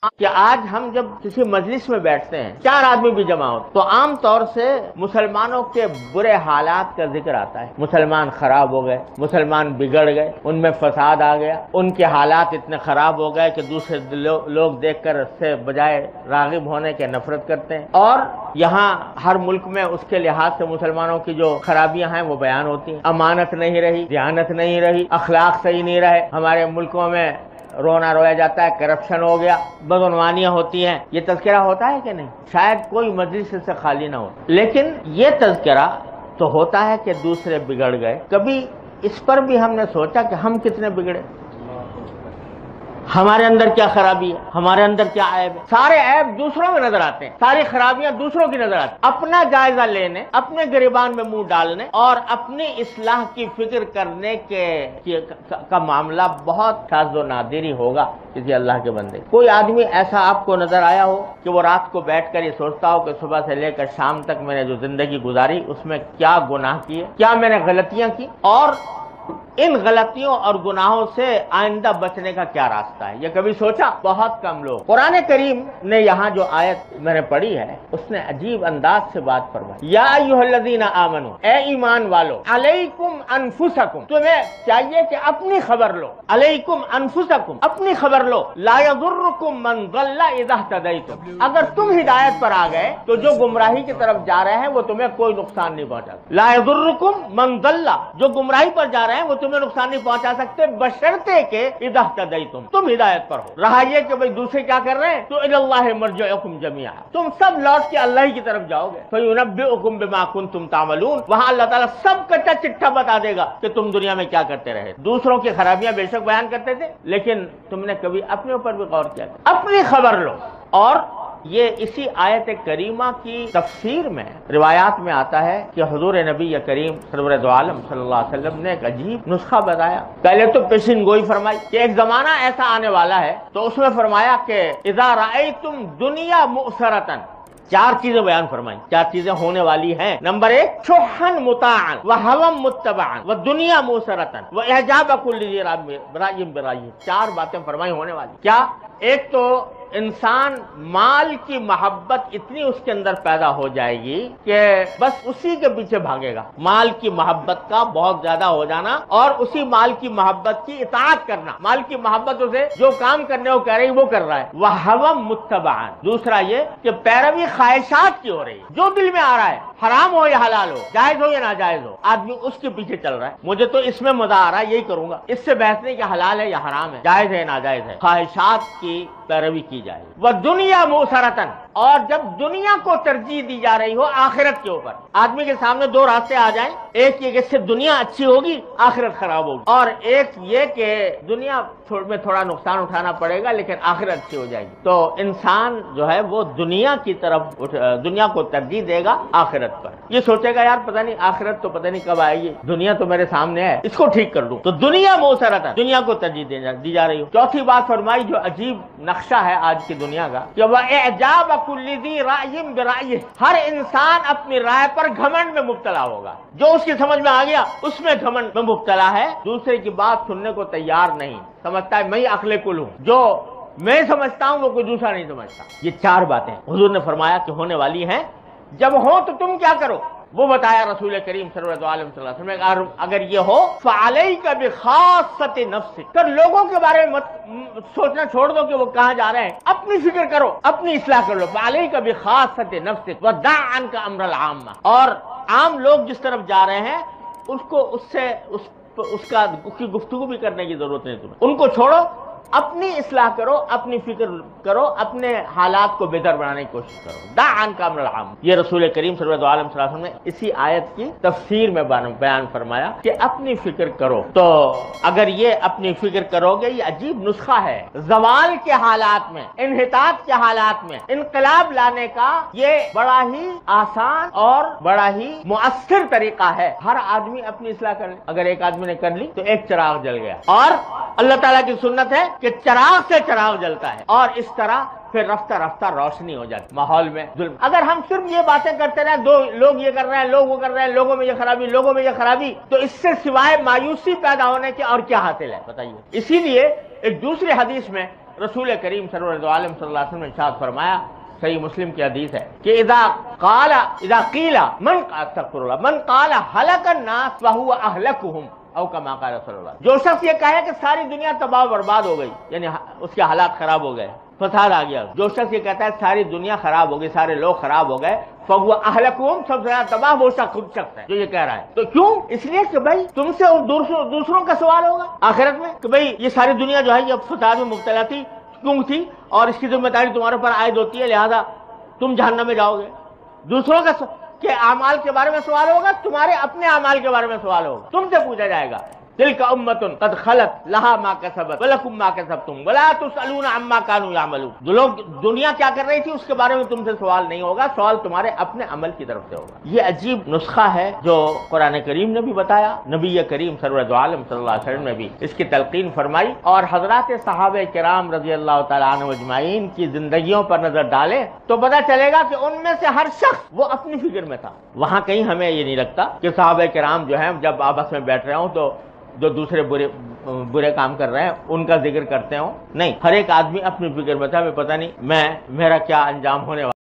کہ آج ہم جب کسی مجلس میں بیٹھتے ہیں 4 آدمی بھی جمع ہو تو عام طور سے مسلمانوں کے برے حالات کا ذکر آتا ہے. مسلمان خراب ہو گئے, مسلمان بگڑ گئے, ان میں فساد آ گیا, ان کے حالات اتنے خراب ہو گئے کہ دوسرے لوگ دیکھ کر اس سے بجائے راغب ہونے کے نفرت کرتے ہیں. اور یہاں ہر ملک میں اس کے لحاظ سے مسلمانوں کی جو خرابیاں ہیں وہ بیان ہوتی ہیں. امانت نہیں رہی, دیانت نہیں رہی, اخلاق صحیح نہیں رہے. ہمارے ملکوں میں رونا رویا جاتا ہے, کرپشن ہو گیا, بدعنوانیاں ہوتی ہیں. یہ تذکرہ ہوتا ہے کہ نہیں؟ شاید کوئی مجلس سے خالی نہ ہو. لیکن یہ تذکرہ تو ہوتا ہے کہ دوسرے بگڑ گئے. کبھی اس پر بھی ہم نے سوچا کہ ہم کتنے بگڑے, ہمارے اندر کیا خرابی ہے, ہمارے اندر کیا عیب ہے؟ سارے عیب دوسروں میں نظر آتے ہیں, ساری خرابیاں دوسروں کی نظر آتی ہیں. اپنا جائزہ لینے, اپنے گریبان میں منہ ڈالنے اور اپنی اصلاح کی فکر کرنے کا معاملہ بہت شاذ و نادر ہوگا کسی اللہ کے بندے. کوئی آدمی ایسا آپ کو نظر آیا ہو کہ وہ رات کو بیٹھ کر یہ سوچتا ہو کہ صبح سے لے کر شام تک میں نے جو زندگی گزاری اس میں کیا گناہ کیے, کیا میں نے غلطیاں کی, اور ان غلطیوں اور گناہوں سے آئندہ بچنے کا کیا راستہ ہے؟ یہ کبھی سوچا؟ بہت کم لوگ. قرآن کریم نے یہاں جو آیت میں نے پڑھی ہے اس نے عجیب انداز سے بات فرمائی. یا ایھا الذین آمنو, اے ایمان والو, علیکم انفسکم, تمہیں چاہیے کہ اپنی خبر لو. علیکم انفسکم, اپنی خبر لو. لا یضرکم من ضل اذا اہتدیتم, اگر تم ہدایت پر آ گئے تو جو گمراہی کی طرف جا رہے ہیں وہ تمہیں کوئی نقصان نہیں پہنچا. لا یضرکم من ضل, جو گمراہی پر جا رہے ہیں وہ تمہیں نقصان نہیں پہنچا سکتے بشرطے کہ اذا اہتدیتم, تم ہدایت پر ہو. رہا یہ کہ بھئی دوسرے کیا کر رہے ہیں, تو الی اللہ مرجعکم جمیعا, تم سب لوٹ کے اللہ ہی کی طرف جاؤ گے. فینبئکم بما کنتم تعملون, وہاں اللہ تعالیٰ سب کا چٹا بتا دے گا کہ تم دنیا میں کیا کرتے رہے. دوسروں کی خرابیاں بے شک بیان کرتے تھے, لیکن تم نے کبھی اپنے اوپر بھی غور کیا؟ اپنی خبر لو. اور یہ اسی آیت کریمہ کی تفسیر میں روایات میں آتا ہے کہ حضور نبی کریم سرور دو عالم صلی اللہ علیہ وسلم نے ایک عجیب نسخہ بتایا. پہلے تو پیشین گوئی فرمائی کہ ایک زمانہ ایسا آنے والا ہے, تو اس میں فرمایا کہ اذا رأیتم دنیا مؤثرۃ, 4 چیزیں بیان فرمائیں, 4 چیزیں ہونے والی ہیں. نمبر 1, شحن مطاعا وہوا متبعا ودنیا موسرتن واعجاب کل ذی رأی برأیہ. 4 باتیں فرمائی ہونے والی. کیا؟ ایک تو انسان مال کی محبت اتنی اس کے اندر پیدا ہو جائے گی کہ بس اسی کے پیچھے بھاگے گا. مال کی محبت کا بہت زیادہ ہو جانا اور اسی مال کی محبت کی اطاعت کرنا. مال کی محبت اسے جو کام کرنے کو کہہ رہی وہ کر رہا ہے. وہوا متبعا, دوسرا یہ کہ پیروی خواہشات کی ہو رہی ہے, جو دل میں آ رہا ہے, حرام ہو یا حلال ہو, جائز ہو یا ناجائز ہو, آدمی اس کے پیچھے چل رہا ہے. مجھے تو اس میں مزہ آ رہا ہے, یہی کروں گا. اس سے بحث نہیں کہ حلال ہے یا حرام ہے, جائز ہے یا ناجائز ہے. خواہشات کی پیروی کی جائے. وہ دنیا موسرتن, اور جب دنیا کو ترجیح دی جا رہی ہو آخرت کے اوپر. آدمی کے سامنے 2 راستے آ جائیں, ایک یہ کہ اس سے دنیا اچھی ہوگی, آخرت خراب ہوگی, اور ایک یہ کہ دنیا میں تھوڑا نقصان اٹھانا پڑے گا لیکن آخرت اچھی ہو جائے گی. تو انسان جو ہے وہ دنیا کی طرف, دنیا کو ترجیح دے گا آخرت پر. یہ سوچے گا یار پتہ نہیں آخرت تو پتہ نہیں کب آئے گی, دنیا تو میرے سامنے ہے, اس کو ٹھیک کر دوں. تو دنیا موسرتن, دنیا کو ترجیح دی جا رہی ہو. چوتھی بات فرمائی جو عجیب نقشہ ہے آج کی دنیا کا, کہ وَإِعْجَابَ كُلِّ ذِي رَأْيٍ بِرَأْيِهِ, ہر انسان اپنی رائے پر گھمنڈ میں مبتلا ہوگا. جو اس کی سمجھ میں آ گیا اس میں گھمنڈ میں مبتلا ہے, دوسرے کی بات سننے کو تیار نہیں, سمجھتا ہے میں عقل کل ہوں, جو میں سمجھتا ہوں وہ کوئی دوسرا نہیں سمجھتا. یہ 4 باتیں حضور نے فرمایا کہ ہونے والی ہیں. جب ہو تو تم کیا کرو, وہ بتایا رسول کریم صلی اللہ علیہ وسلم. اگر یہ ہو فعلیک بخاصۃ نفسک, تو لوگوں کے بارے میں سوچنا چھوڑ دو کہ وہ کہاں جا رہے ہیں, اپنی فکر کرو, اپنی اصلاح کر لو. فعلیک بخاصۃ نفسک ودع عنک امر العامہ, اور عام لوگ جس طرف جا رہے ہیں اس کو اس کی گفتگو بھی کرنے کی ضرورت نہیں تمہیں, ان کو چھوڑو, اپنی اصلاح کرو, اپنی فکر کرو, اپنے حالات کو بہتر بنانے کی کوشش کرو. دع عنک امر العام, یہ رسول کریم صلی اللہ علیہ وسلم نے اسی آیت کی تفسیر میں بیان فرمایا کہ اپنی فکر کرو. تو اگر یہ اپنی فکر کرو گے, یہ عجیب نسخہ ہے زوال کے حالات میں, انحطاط کے حالات میں انقلاب لانے کا. یہ بڑا ہی آسان اور بڑا ہی مؤثر طریقہ ہے. ہر آدمی اپنی اصلاح کر لے. اگر ایک آدمی نے کر لی تو ایک چراغ جل گیا, اور اللہ تعالیٰ کی سنت ہے کہ چراغ سے چراغ جلتا ہے, اور اس طرح پھر رفتہ رفتہ روشنی ہو جاتی ماحول میں. ظلم, اگر ہم صرف یہ باتیں کرتے رہے, 2 لوگ یہ کر رہے ہیں, لوگ وہ کر رہے ہیں, لوگوں میں یہ خرابی, لوگوں میں یہ خرابی, تو اس سے سوائے مایوسی پیدا ہونے کے اور کیا حاصل ہے بتائیے. اسی لیے ایک دوسری حدیث میں رسول کریم صلی اللہ علیہ وسلم نے ارشاد فرمایا، صحیح مسلم کی حدیث ہے کہ اذا قیل من قال هلك الناس وهو اهلكهم او کما قال رسول اللہ، جو شخص یہ کہے کہ ساری دنیا تباہ و برباد ہو گئی، یعنی اس کے حالات خراب ہو گئے، فساد آ گیا، جو شخص یہ کہتا ہے ساری دنیا خراب ہو گئی، سارے لوگ خراب ہو گئے، فهو اهلكهم، سب سے زیادہ تباہ وہ شخص خود شخص ہے جو یہ کہہ رہا ہے۔ تو کیوں؟ اس لیے کہ بھائی تم سے اور دوسروں کا سوال ہوگا آخرت میں کہ بھئی یہ ساری دنیا جو ہے یہ فساد میں مبتلا تھی، کیوں تھی، اور اس کی ذمہ داری تمہارے پر عائد ہوتی ہے، لہذا تم جہنم میں جاؤ گے۔ دوسروں کے اعمال کے بارے میں سوال ہوگا، تمہارے اپنے اعمال کے بارے میں سوال ہوگا، تم سے پوچھا جائے گا۔ تلک امۃ قد خلت لها ما کسبت ولکم ما کسبتم ولا تسألون عما كانوا يعملون، جو لوگ دنیا کیا کر رہی تھی اس کے بارے میں تم سے سوال نہیں ہوگا، سوال تمہارے اپنے عمل کی طرف سے ہوگا۔ یہ عجیب نسخہ ہے جو قرآن کریم نے بھی بتایا، نبی کریم سرور عالم صلی اللہ علیہ وسلم نے بھی اس کی تلقین فرمائی، اور حضرات صحابہ کرام رضی اللہ تعالیٰ عنہ اجمعین کی زندگیوں پر نظر ڈالیں تو پتہ چلے گا کہ ان میں سے ہر شخص وہ اپنی فکر میں تھا۔ وہاں کہیں ہمیں یہ نہیں لگتا کہ صحابہ کرام جو ہیں جب آپس میں بیٹھ رہے ہوں تو جو دوسرے برے کام کر رہے ہیں ان کا ذکر کرتے ہوں، نہیں، ہر ایک آدمی اپنی فکر میں تھا، ہمیں پتہ نہیں میرا کیا انجام ہونے والا